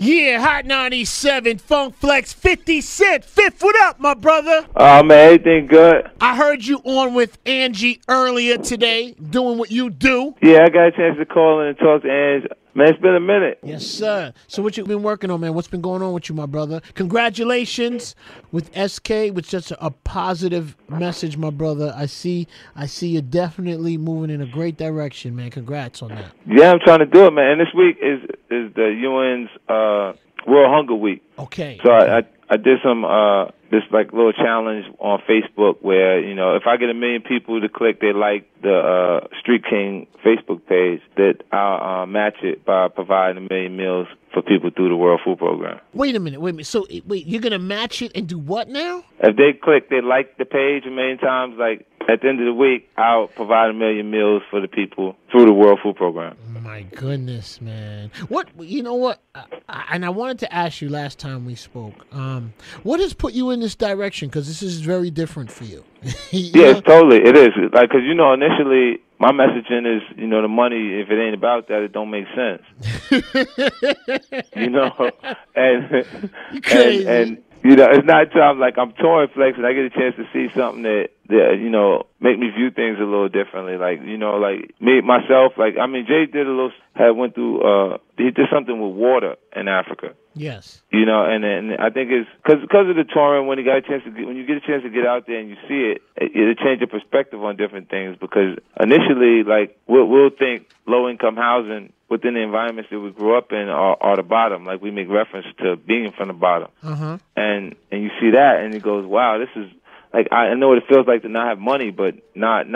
Yeah, Hot 97, Funk Flex, 50 Cent. Fifth, what up, my brother? Oh, man, everything good? I heard you on with Angie earlier today, doing what you do. Yeah, I got a chance to call in and talk to Angie. Man, it's been a minute. Yes, sir. So what you been working on, man? What's been going on with you, my brother? Congratulations with SK, with just a positive message, my brother. I see you definitely moving in a great direction, man. Congrats on that. Yeah, I'm trying to do it, man. And this week is the UN's World Hunger Week. Okay. So I did some this like little challenge on Facebook where, you know, if I get 1 million people to click they like the Street King Facebook page, that I'll match it by providing 1 million meals for people through the World Food Program. Wait a minute. So wait, you're gonna match it and do what now? If they click they like the page 1 million times, like at the end of the week, I'll provide 1 million meals for the people through the World Food Program. My goodness, man. What, you know what? And I wanted to ask you last time we spoke, what has put you in this direction? Because this is very different for you. Yes, totally. It is. Like, because, you know, initially my messaging is, you know, the money, if it ain't about that, it don't make sense. You know? And you know, it's not until I'm touring Flex and I get a chance to see something that you know, make me view things a little differently. Like, you know, like me, myself, like, I mean, Jay did he did something with water in Africa. Yes. You know, and I think it's because of the touring, when you get a chance to get out there and you see it, it'll change your perspective on different things, because initially, like, we'll think low-income housing within the environments that we grew up in are the bottom. Like, we make reference to being from the bottom. Uh-huh. And you see that, and it goes, wow, this is, like, I know what it feels like to not have money, but not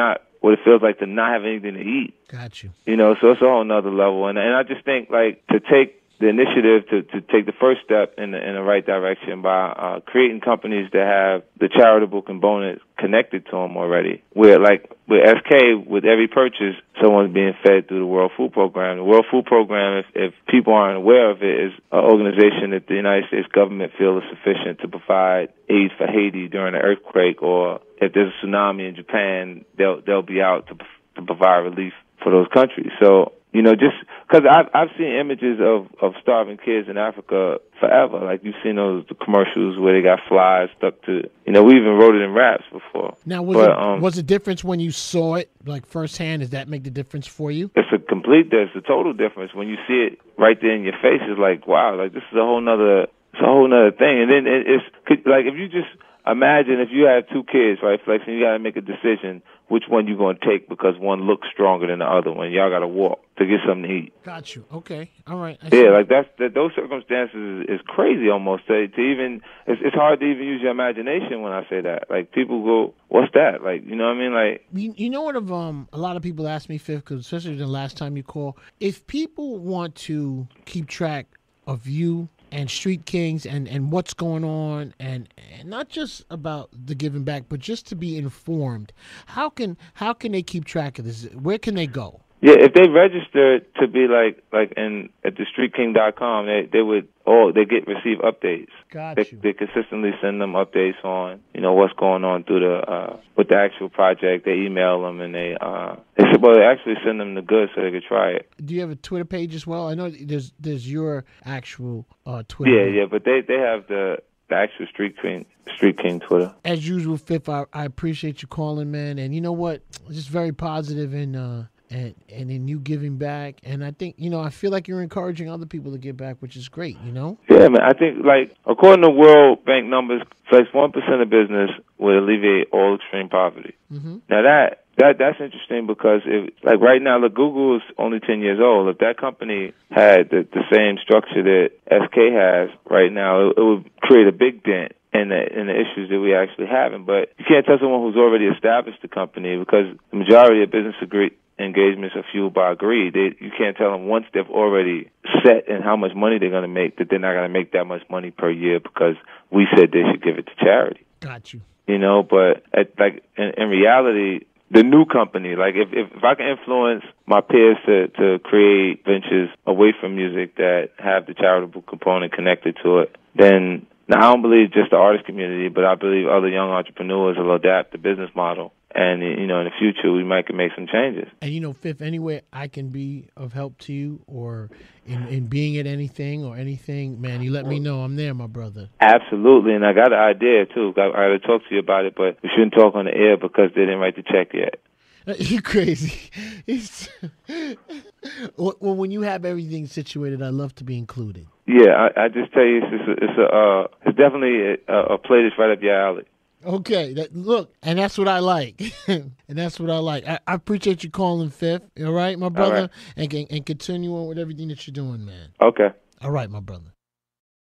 what it feels like to not have anything to eat. Got you. You know, so it's a whole nother level. And I just think, like, to take the initiative to take the first step in the right direction by creating companies that have the charitable component connected to them already. Where, like, with SK, with every purchase, someone's being fed through the World Food Program. The World Food Program, if people aren't aware of it, is an organization that the United States government feels is sufficient to provide aid for Haiti during an earthquake, or if there's a tsunami in Japan, they'll be out to provide relief for those countries. So, you know, just because I've seen images of starving kids in Africa forever. Like, you've seen the commercials where they got flies stuck to, you know, we even wrote it in raps before. Now, was it difference when you saw it, like, firsthand? Does that make the difference for you? It's a total difference. When you see it right there in your face, it's like, wow, like, this is a whole nother thing. And then it's like, if you just imagine if you have 2 kids, right, Flex, and you got to make a decision which one you're going to take because one looks stronger than the other one. Y'all got to walk to get something to eat. Got you. Okay. All right. Yeah, like those circumstances is crazy almost. To even it's hard to even use your imagination when I say that. Like, people go, "What's that?" Like, you know what I mean? Like, you know what? A lot of people ask me, Fifth, because especially the last time you call, if people want to keep track of you and Street Kings and what's going on, and not just about the giving back, but just to be informed, how can they keep track of this? Where can they go? Yeah, if they register to be like at the streetking.com, they receive updates. Got you. They consistently send them updates on, you know, what's going on through with the actual project. They email them and they actually send them the goods so they could try it. Do you have a Twitter page as well? I know there's your actual Twitter. Yeah, but they have the actual Street King Twitter. As usual, Fifth, I appreciate you calling, man. And you know what? Just very positive and in you giving back. And I think, you know, I feel like you're encouraging other people to give back, which is great, you know? Yeah, man. I think, like, according to World Bank numbers, Flex 1% of business would alleviate all extreme poverty. Mm-hmm. Now that's interesting because like right now, look, Google is only 10 years old. If that company had the same structure that SK has right now, it would create a big dent in the issues that we're actually having. But you can't tell someone who's already established the company, because the majority of business engagements are fueled by greed. You can't tell them once they've already set in how much money they're going to make that they're not going to make that much money per year because we said they should give it to charity. Got you. You know, but in reality, the new company, like if I can influence my peers to create ventures away from music that have the charitable component connected to it, then now I don't believe just the artist community, but I believe other young entrepreneurs will adapt the business model and in the future we might can make some changes. And Fifth, anywhere I can be of help to you, or in being at anything, man, you let me know. I'm there, my brother. Absolutely, and I got an idea too. I got to talk to you about it, but we shouldn't talk on the air because they didn't write the check yet. You crazy. Well, when you have everything situated, I'd love to be included. Yeah, I just tell you, it's definitely a play that's right up your alley. Okay, look, and that's what I like. And that's what I like. I appreciate you calling, Fifth. All right, my brother? All right. And continue on with everything that you're doing, man. Okay. All right, my brother.